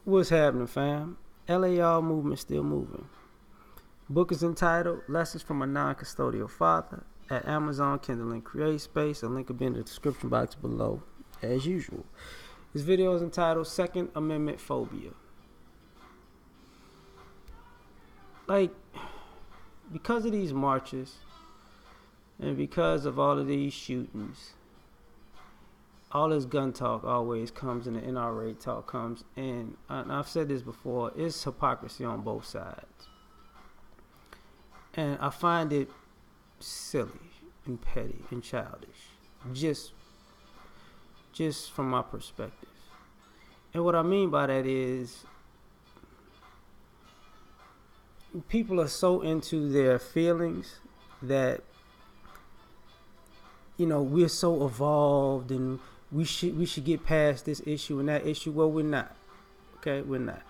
What's happening, fam? L.A.R. movement still moving. Book is entitled Lessons from a Non-Custodial Father at Amazon, Kindle, and Create Space. A link will be in the description box below, as usual. This video is entitled Second Amendment Phobia. Because of these marches and because of all of these shootings, all this gun talk always comes, and the NRA talk comes, and I've said this before, it's hypocrisy on both sides. And I find it silly and petty and childish, just from my perspective. And what I mean by that is people are so into their feelings that, we're so evolved and we should get past this issue and that issue. Well, we're not. Okay, we're not.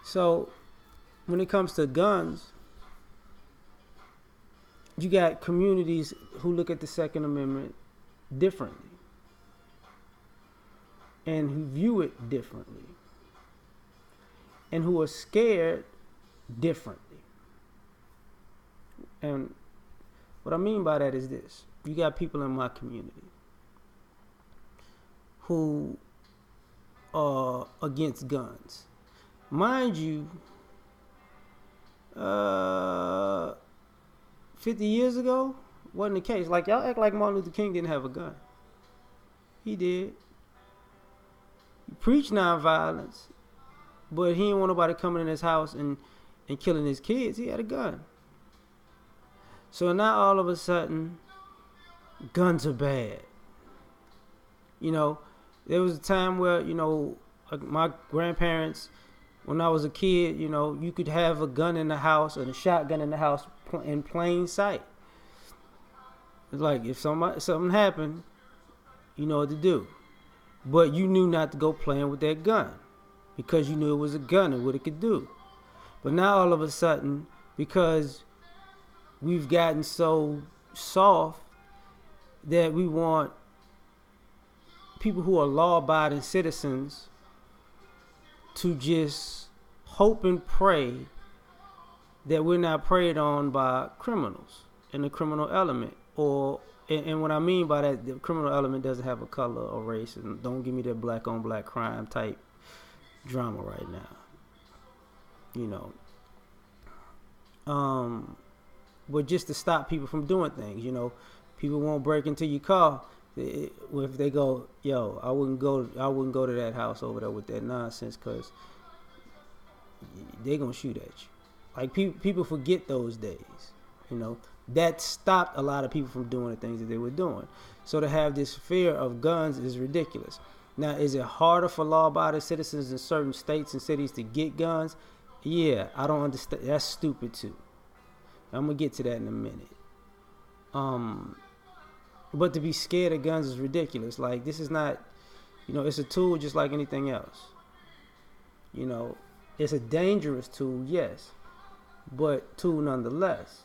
So when it comes to guns, you got communities who look at the Second Amendment differently and who view it differently and who are scared differently. And what I mean by that is this. You got people in my community who are against guns. Mind you, 50 years ago, wasn't the case. Like, y'all act like Martin Luther King didn't have a gun. He did. He preached nonviolence, but he didn't want nobody coming in his house and killing his kids. He had a gun. So now all of a sudden, guns are bad. There was a time where, like my grandparents, when I was a kid, you could have a gun in the house and a shotgun in the house in plain sight. It's like if something happened, you know what to do. But you knew not to go playing with that gun because you knew it was a gun and what it could do. But now all of a sudden, because we've gotten so soft that we want people who are law-abiding citizens to just hope and pray that we're not preyed on by criminals and the criminal element. And what I mean by that, the criminal element doesn't have a color or race, and don't give me that black on black crime type drama right now. But just to stop people from doing things, people won't break into your car if they go, yo, I wouldn't go to that house over there with that nonsense because they're gonna shoot at you. Like people forget those days, that stopped a lot of people from doing the things that they were doing. So to have this fear of guns is ridiculous. Now, is it harder for law-abiding citizens in certain states and cities to get guns? Yeah, I don't understand. That's stupid too. I'm gonna get to that in a minute. But to be scared of guns is ridiculous. Like, this is not, it's a tool just like anything else. It's a dangerous tool, yes, but tool nonetheless.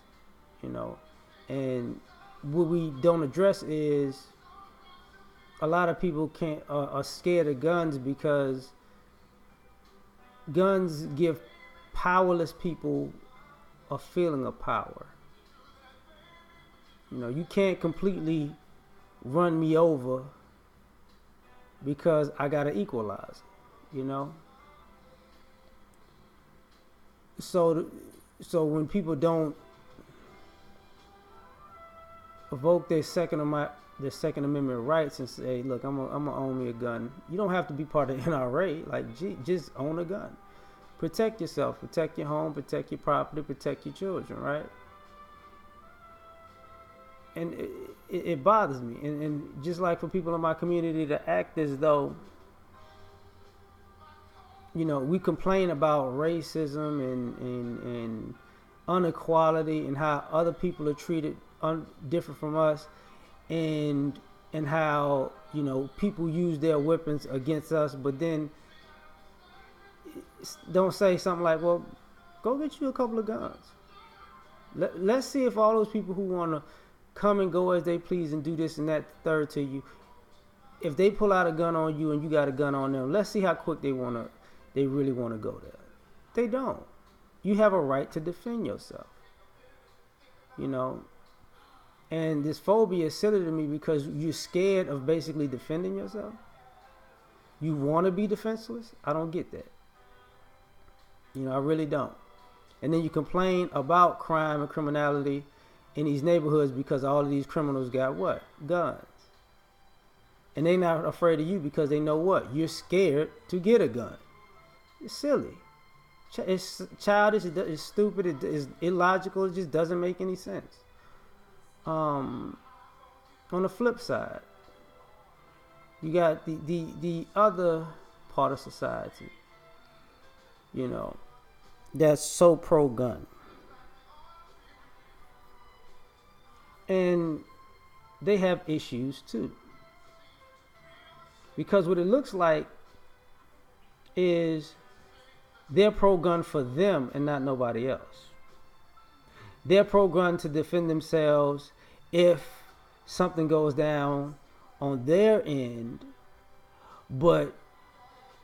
And what we don't address is a lot of people are scared of guns because guns give powerless people a feeling of power. You can't completely run me over because I got an equalizer, So when people don't evoke their Second Amendment rights and say, look, I'm gonna own me a gun. You don't have to be part of the NRA. Like, just own a gun. Protect yourself, protect your home, protect your property, protect your children, right? And it bothers me. And just like for people in my community to act as though, we complain about racism and inequality and how other people are treated different from us, and how, people use their weapons against us, but then don't say something like, well, go get you a couple of guns. Let's see if all those people who want to come and go as they please and do this and that third to you, if they pull out a gun on you and you got a gun on them, let's see how quick they want to they really want to go there. They don't. You have a right to defend yourself. You know, and this phobia is silly to me because you're scared of basically defending yourself. You want to be defenseless? I don't get that. You know, I really don't. And then you complain about crime and criminality in these neighborhoods because all of these criminals got what? Guns. And they're not afraid of you because they know what? You're scared to get a gun. It's silly. It's childish. It's stupid. It's illogical. It just doesn't make any sense. On the flip side, you got the other part of society, you know, that's so pro-gun. And they have issues too. Because what it looks like is they're pro-gun for them and not nobody else. They're pro-gun to defend themselves if something goes down on their end, but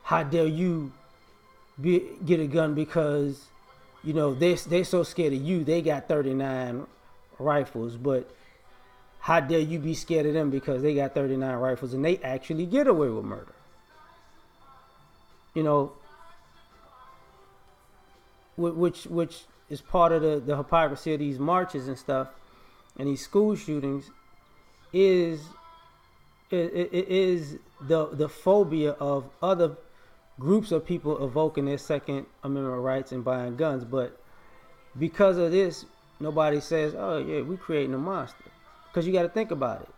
how dare you get a gun because, you know, they're so scared of you, they got 39 rifles, but how dare you be scared of them because they got 39 rifles and they actually get away with murder. You know, which is part of the hypocrisy of these marches and stuff and these school shootings is the phobia of other groups of people evoking their Second Amendment rights and buying guns. But because of this, nobody says, oh yeah, we're creating a monster. Because you got to think about it.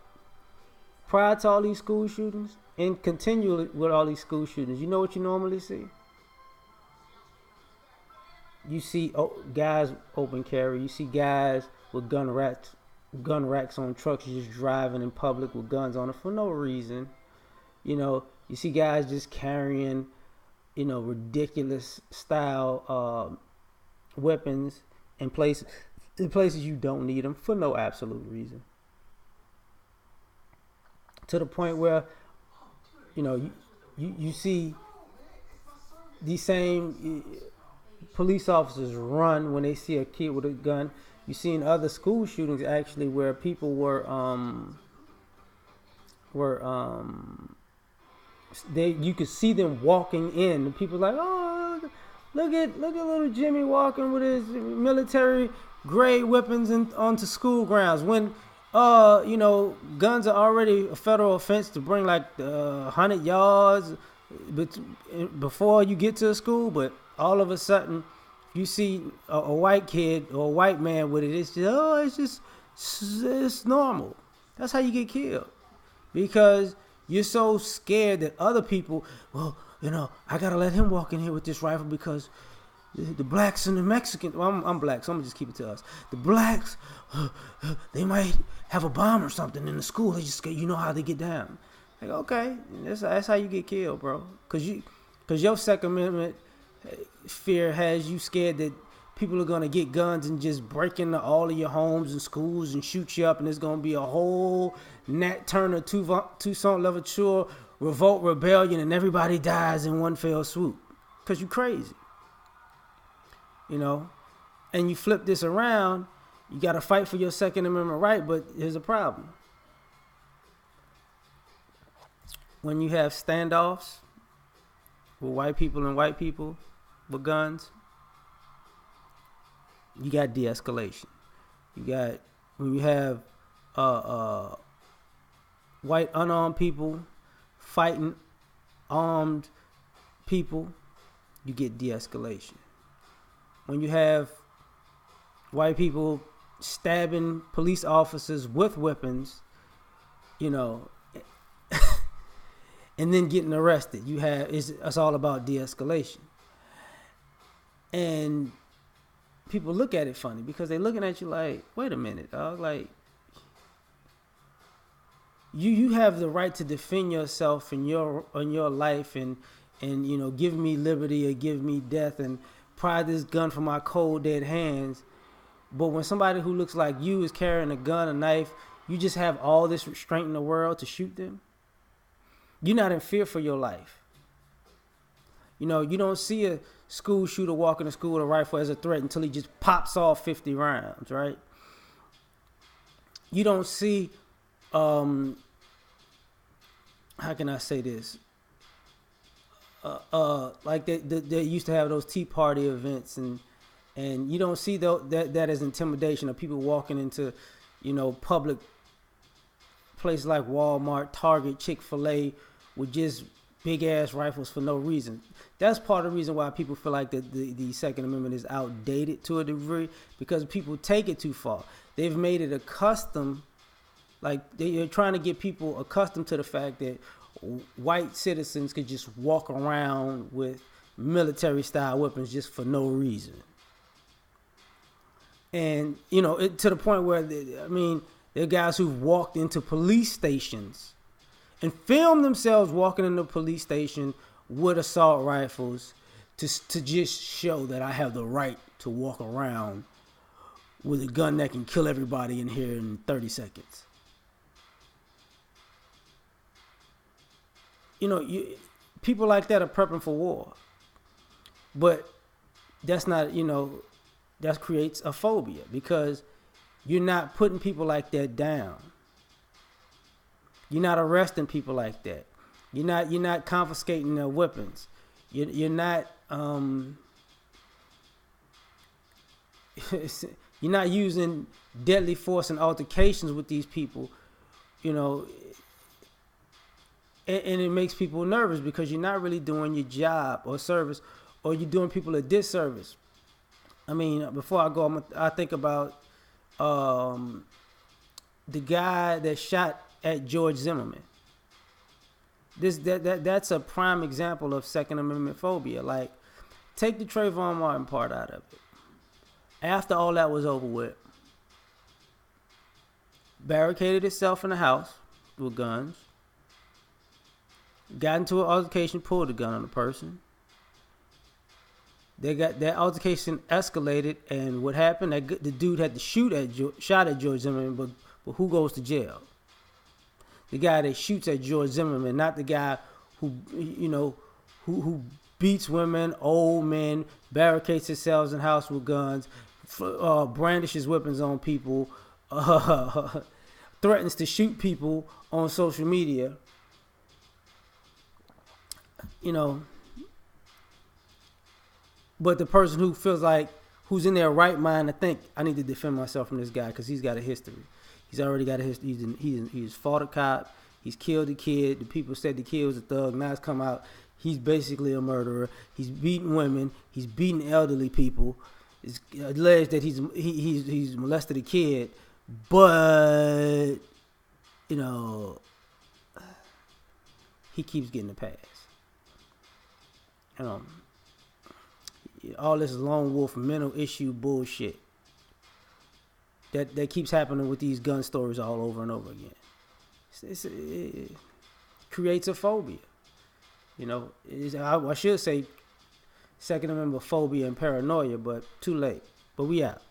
Prior to all these school shootings and continually with all these school shootings, you know what you normally see? You see guys open carry. You see guys with gun racks on trucks just driving in public with guns on it for no reason. You know, you see guys just carrying, you know, ridiculous style weapons in places you don't need them for no absolute reason. To the point where, you know, you see these same police officers run when they see a kid with a gun. You see in other school shootings actually where people were you could see them walking in and people like, oh, look at little Jimmy walking with his military grade weapons onto school grounds when you know, guns are already a federal offense to bring like 100 yards before you get to a school, but all of a sudden you see a white kid or a white man with it. It's normal. That's how you get killed, because you're so scared that other people, well, you know, I gotta let him walk in here with this rifle because the blacks and the Mexicans. Well, I'm black, so I'm gonna just keep it to us. The blacks, they might have a bomb or something in the school. They just, you know how they get down. Like, okay, that's how you get killed, bro. Cause your Second Amendment fear has you scared that people are gonna get guns and just break into all of your homes and schools and shoot you up, and there's gonna be a whole Nat Turner, Toussaint Louverture revolt, rebellion, and everybody dies in one fell swoop. Cause you crazy. You know, and you flip this around, you got to fight for your Second Amendment right, but here's a problem. When you have standoffs with white people and white people with guns, you got de-escalation. You got, when you have white unarmed people fighting armed people, you get de-escalation. When you have white people stabbing police officers with weapons, you know, and then getting arrested, it's all about de-escalation. And people look at it funny because they're looking at you like, wait a minute, dog, like you have the right to defend yourself in your life and you know, give me liberty or give me death and pry this gun from my cold dead hands. But when somebody who looks like you is carrying a gun, a knife, you just have all this restraint in the world to shoot them. You're not in fear for your life. You don't see a school shooter walk into school with a rifle as a threat until he just pops off 50 rounds, right? You don't see, how can I say this? Like they used to have those Tea Party events, and you don't see that as intimidation of people walking into, public places like Walmart, Target, Chick-fil-A with just big ass rifles for no reason. That's part of the reason why people feel like the Second Amendment is outdated to a degree, because people take it too far. They've made it a custom, like they're trying to get people accustomed to the fact that white citizens could just walk around with military style weapons just for no reason. And, to the point where, there are guys who've walked into police stations and filmed themselves walking into a police station with assault rifles to just show that I have the right to walk around with a gun that can kill everybody in here in 30 seconds. People like that are prepping for war. But that's not, that creates a phobia, because you're not putting people like that down. You're not arresting people like that. You're not confiscating their weapons. You're not you're not using deadly force and altercations with these people, and it makes people nervous because you're not really doing your job or service, or you're doing people a disservice. Before I go, I think about the guy that shot at George Zimmerman. That's a prime example of Second Amendment phobia. Like, take the Trayvon Martin part out of it. After all that was over with, barricaded itself in the house with guns, got into an altercation, pulled a gun on the person. That altercation escalated, and what happened? The dude had to shot at George Zimmerman, but who goes to jail? The guy that shoots at George Zimmerman, not the guy who beats women, old men, barricades himself in house with guns, brandishes weapons on people, threatens to shoot people on social media. But the person who feels like, who's in their right mind to think, I need to defend myself from this guy because he's got a history. He's already got a history. He's fought a cop. He's killed a kid. The people said the kid was a thug. Now it's come out he's basically a murderer. He's beating women. He's beating elderly people. It's alleged that he's molested a kid. But, he keeps getting a pass. All this lone wolf mental issue bullshit that keeps happening with these gun stories all over and over again. It creates a phobia. I should say Second Amendment phobia and paranoia, but too late. But we out.